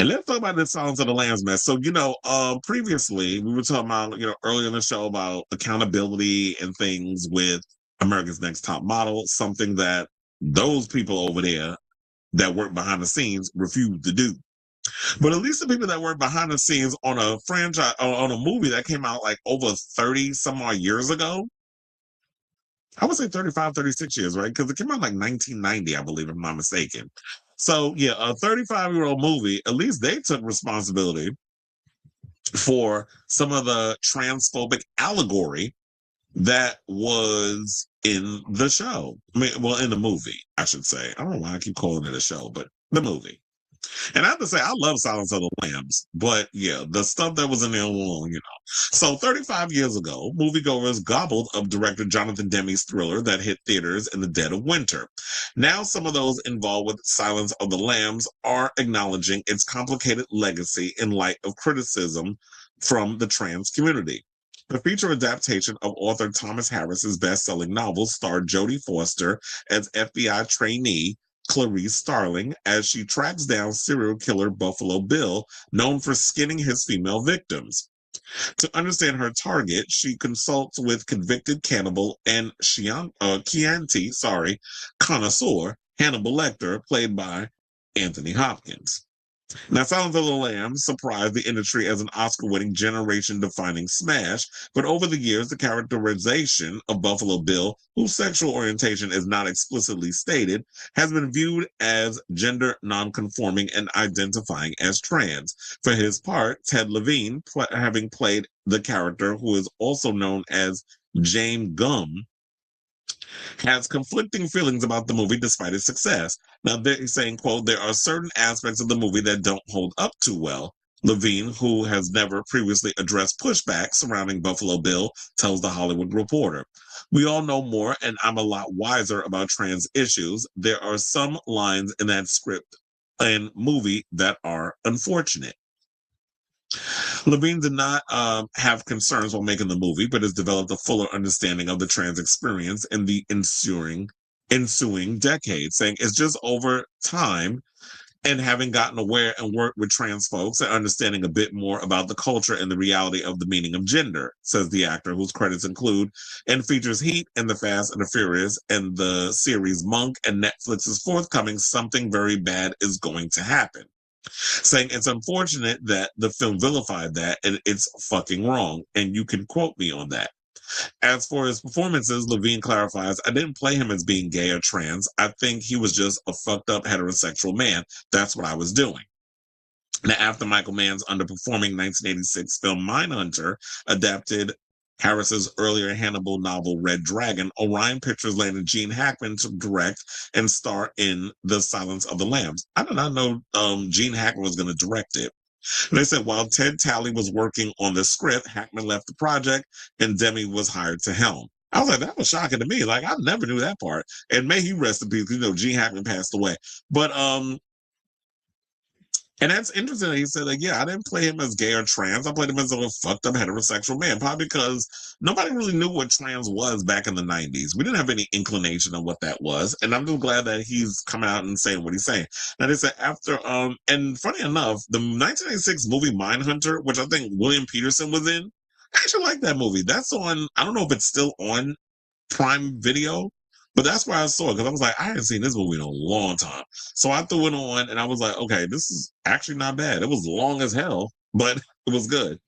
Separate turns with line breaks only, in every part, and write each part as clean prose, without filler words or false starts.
And let's talk about this Silence of the Lambs mess. So, previously we were talking about, earlier in the show about accountability and things with America's Next Top Model, something that those people over there that work behind the scenes refuse to do. But at least the people that work behind the scenes on a franchise, on a movie that came out like over 30 some odd years ago, I would say 35, 36 years, right? Because it came out like 1990, I believe, if I'm not mistaken. So, yeah, a 35-year-old movie, at least they took responsibility for some of the transphobic allegory that was in the show. I mean, well, in the movie, I should say. I don't know why I keep calling it a show, but the movie. And I have to say, I love Silence of the Lambs, but yeah, the stuff that was in there alone. So 35 years ago, moviegoers gobbled up director Jonathan Demme's thriller that hit theaters in the dead of winter. Now, some of those involved with Silence of the Lambs are acknowledging its complicated legacy in light of criticism from the trans community. The feature adaptation of author Thomas Harris's best-selling novel starred Jodie Foster as FBI trainee Clarice Starling as she tracks down serial killer Buffalo Bill, known for skinning his female victims. To understand her target, she consults with convicted cannibal and Chianti, connoisseur Hannibal Lecter, played by Anthony Hopkins. Now, Silence of the Lambs surprised the industry as an Oscar-winning, generation-defining smash, but over the years, the characterization of Buffalo Bill, whose sexual orientation is not explicitly stated, has been viewed as gender non-conforming and identifying as trans. For his part, Ted Levine, having played the character who is also known as James Gum, has conflicting feelings about the movie despite its success. Now, they're saying, quote, there are certain aspects of the movie that don't hold up too well. Levine, who has never previously addressed pushback surrounding Buffalo Bill, tells The Hollywood Reporter. We all know more, and I'm a lot wiser about trans issues. There are some lines in that script and movie that are unfortunate. Levine did not have concerns while making the movie, but has developed a fuller understanding of the trans experience in the ensuing decade, saying it's just over time and having gotten aware and worked with trans folks and understanding a bit more about the culture and the reality of the meaning of gender, says the actor, whose credits include and features Heat and The Fast and the Furious and the series Monk and Netflix's forthcoming Something Very Bad Is Going to Happen, saying it's unfortunate that the film vilified that and it's fucking wrong. And you can quote me on that. As for his performances, Levine clarifies, I didn't play him as being gay or trans. I think he was just a fucked up heterosexual man. That's what I was doing. Now, after Michael Mann's underperforming 1986 film Mindhunter adapted Harris's earlier Hannibal novel Red Dragon, Orion Pictures landed Gene Hackman to direct and star in The Silence of the Lambs. I did not know Gene Hackman was going to direct it. They said while Ted Talley was working on the script, Hackman left the project and Demme was hired to helm. I was like, that was shocking to me. Like, I never knew that part. And may he rest in peace. Gene Hackman passed away. But and that's interesting that he said, like, yeah, I didn't play him as gay or trans. I played him as a fucked up heterosexual man, probably because nobody really knew what trans was back in the 90s. We didn't have any inclination of what that was. And I'm just glad that he's coming out and saying what he's saying. Now, they said after, and funny enough, the 1996 movie Mindhunter, which I think William Peterson was in, I actually like that movie. That's on, I don't know if it's still on Prime Video, but that's where I saw it because I was like, I hadn't seen this movie in a long time. So I threw it on and I was like, okay, this is actually not bad. It was long as hell, but it was good.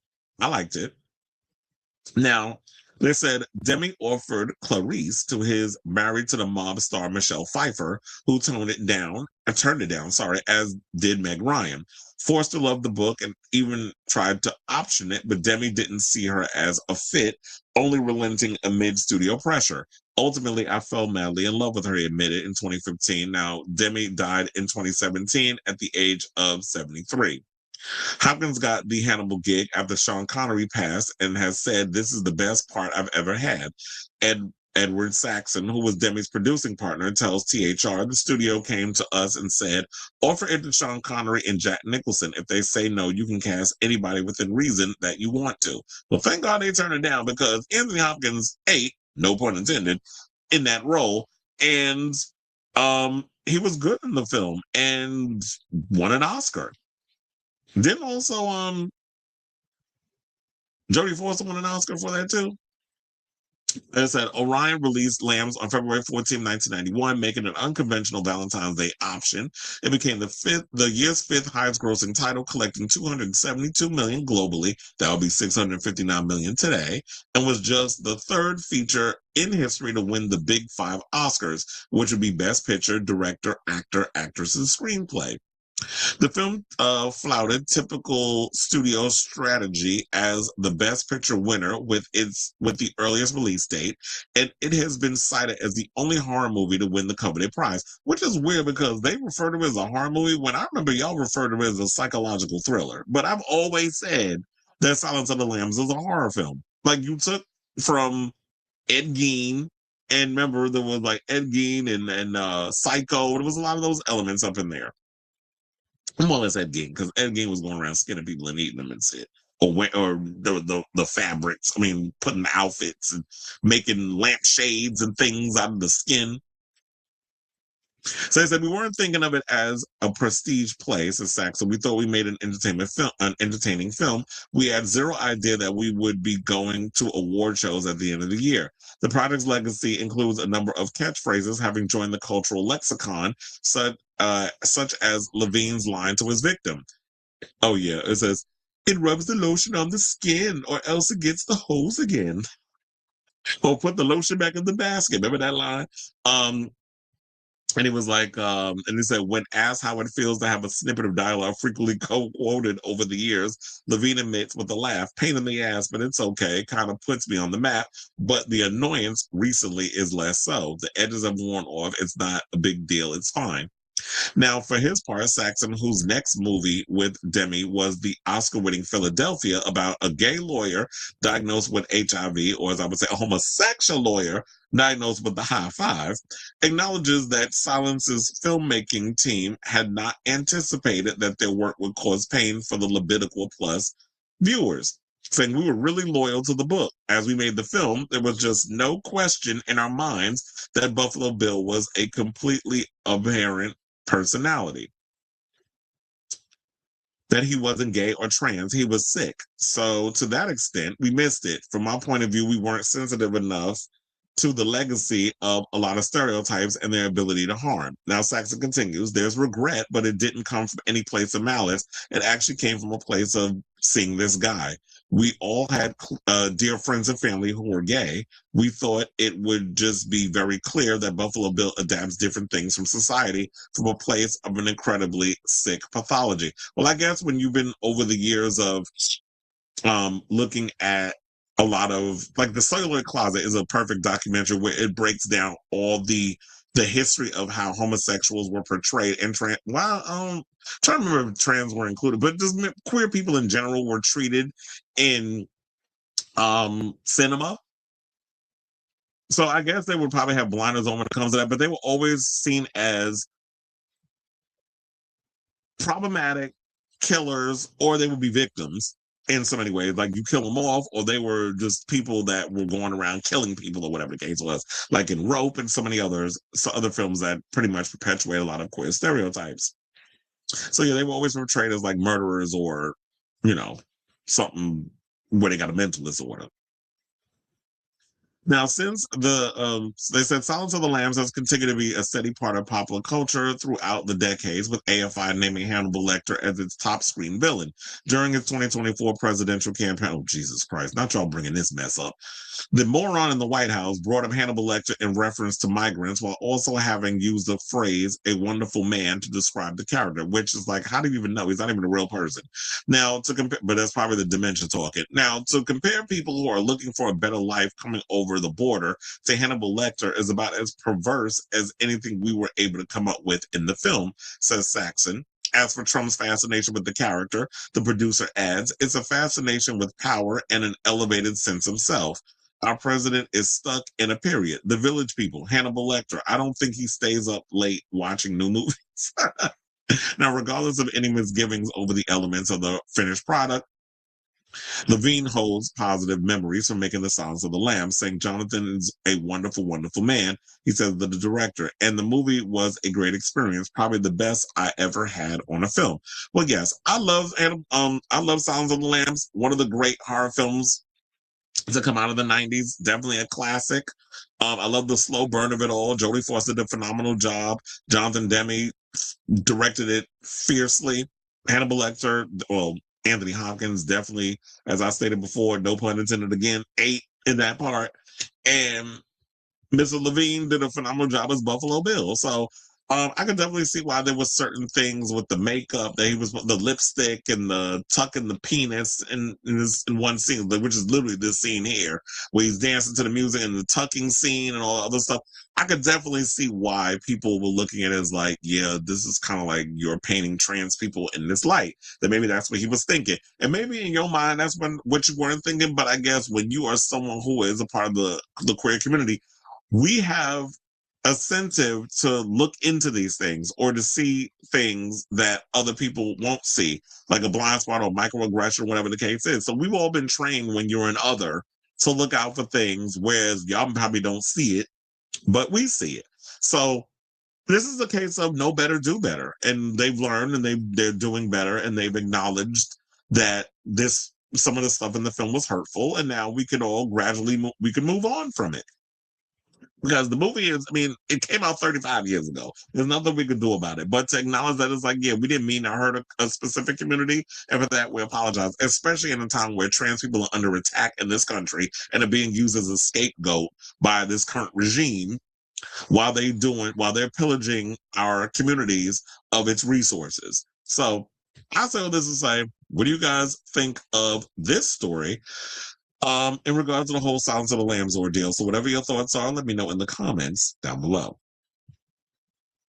I liked it. Now, they said Demme offered Clarice to his Married to the Mob star Michelle Pfeiffer, who turned it down, as did Meg Ryan. Forster loved the book and even tried to option it, but Demme didn't see her as a fit, only relenting amid studio pressure. Ultimately, I fell madly in love with her, he admitted in 2015. Now, Demme died in 2017 at the age of 73. Hopkins got the Hannibal gig after Sean Connery passed and has said, this is the best part I've ever had. Edward Saxon, who was Demme's producing partner, tells THR, the studio came to us and said, offer it to Sean Connery and Jack Nicholson. If they say no, you can cast anybody within reason that you want to. Well, thank God they turned it down because Anthony Hopkins ate, no pun intended, in that role. And he was good in the film and won an Oscar. Didn't also Jodie Foster won an Oscar for that too? It said Orion released Lambs on February 14, 1991, making an unconventional Valentine's Day option. It became the year's fifth highest grossing title, collecting 272 million globally. That would be 659 million today, and was just the third feature in history to win the Big Five Oscars, which would be Best Picture, Director, Actor, Actress, and Screenplay. The film flouted typical studio strategy as the Best Picture winner with the earliest release date, and it has been cited as the only horror movie to win the coveted prize, which is weird because they refer to it as a horror movie when I remember y'all referred to it as a psychological thriller. But I've always said that Silence of the Lambs is a horror film. Like you took from Ed Gein, and remember there was like Ed Gein and Psycho. There was a lot of those elements up in there. More or less Ed Gein, because Ed Gein was going around skinning people and eating them and shit. Or the fabrics. I mean, putting outfits and making lampshades and things out of the skin. So they said we weren't thinking of it as a prestige play, says Saxon. We thought we made an entertaining film. We had zero idea that we would be going to award shows at the end of the year. The project's legacy includes a number of catchphrases having joined the cultural lexicon, such as Levine's line to his victim. Oh yeah, it says it rubs the lotion on the skin, or else it gets the hose again. Or put the lotion back in the basket. Remember that line? And he was like, and he said, when asked how it feels to have a snippet of dialogue frequently quoted over the years, Levine admits with a laugh, pain in the ass, but it's okay. It kind of puts me on the map. But the annoyance recently is less so. The edges have worn off. It's not a big deal. It's fine. Now, for his part, Saxon, whose next movie with Demi was the Oscar-winning Philadelphia about a gay lawyer diagnosed with HIV, or as I would say, a homosexual lawyer diagnosed with the high five, acknowledges that Silence's filmmaking team had not anticipated that their work would cause pain for the Levitical Plus viewers, saying we were really loyal to the book. As we made the film, there was just no question in our minds that Buffalo Bill was a completely aberrant personality, that he wasn't gay or trans, he was sick. So to that extent, we missed it. From my point of view, we weren't sensitive enough to the legacy of a lot of stereotypes and their ability to harm. Now, Saxon continues, there's regret, but it didn't come from any place of malice. It actually came from a place of seeing this guy. We all had dear friends and family who were gay. We thought it would just be very clear that Buffalo Bill adapts different things from society from a place of an incredibly sick pathology. Well, I guess when you've been over the years of looking at a lot of, like, The Cellular Closet is a perfect documentary where it breaks down all the history of how homosexuals were portrayed and trying to remember if trans were included, but just queer people in general were treated in cinema. So I guess they would probably have blinders on when it comes to that, but they were always seen as problematic killers, or they would be victims in so many ways. Like you kill them off, or they were just people that were going around killing people, or whatever the case was. Like in Rope and so many other films that pretty much perpetuate a lot of queer stereotypes. So yeah, they were always portrayed as like murderers, or something where they got a mentalist or whatever. Now, since they said Silence of the Lambs has continued to be a steady part of popular culture throughout the decades, with AFI naming Hannibal Lecter as its top screen villain. During its 2024 presidential campaign, oh, Jesus Christ, not y'all bringing this mess up. The moron in the White House brought up Hannibal Lecter in reference to migrants while also having used the phrase "a wonderful man" to describe the character, which is like, how do you even know? He's not even a real person. Now, to compare, but that's probably the dementia talking. Now, to compare people who are looking for a better life coming over the border to Hannibal Lecter is about as perverse as anything we were able to come up with in the film, says Saxon. As for Trump's fascination with the character, the producer adds, it's a fascination with power and an elevated sense of self. Our president is stuck in a period. The Village People, Hannibal Lecter. I don't think he stays up late watching new movies. Now, regardless of any misgivings over the elements of the finished product, Levine holds positive memories from making the Silence of the Lambs, saying Jonathan is a wonderful, wonderful man. He says that the director and the movie was a great experience, probably the best I ever had on a film. Well, yes, I love Silence of the Lambs, one of the great horror films to come out of the 90s. Definitely a classic. I love the slow burn of it all. Jodie Foster did a phenomenal job. Jonathan Demme directed it fiercely. Hannibal Lecter, well, Anthony Hopkins definitely, as I stated before, no pun intended again, ate in that part. And Mr. Levine did a phenomenal job as Buffalo Bill. So I could definitely see why there was certain things with the makeup that he was the lipstick and the tucking the penis in one scene, which is literally this scene here, where he's dancing to the music and the tucking scene and all the other stuff. I could definitely see why people were looking at it as like, yeah, this is kind of like you're painting trans people in this light. That maybe that's what he was thinking. And maybe in your mind, that's what you weren't thinking. But I guess when you are someone who is a part of the queer community, we have incentive to look into these things or to see things that other people won't see, like a blind spot or microaggression, whatever the case is. So we've all been trained when you're an other to look out for things, whereas y'all probably don't see it, but we see it. So this is a case of know better, do better. And they've learned and they're doing better and they've acknowledged that some of the stuff in the film was hurtful, and now we can all gradually we can move on from it. Because the movie is, I mean, it came out 35 years ago. There's nothing we could do about it. But to acknowledge that it's like, yeah, we didn't mean to hurt a specific community. And for that, we apologize, especially in a time where trans people are under attack in this country and are being used as a scapegoat by this current regime while they're pillaging our communities of its resources. So I say all this to say, what do you guys think of this story? In regards to the whole Silence of the Lambs ordeal. So whatever your thoughts are, let me know in the comments down below.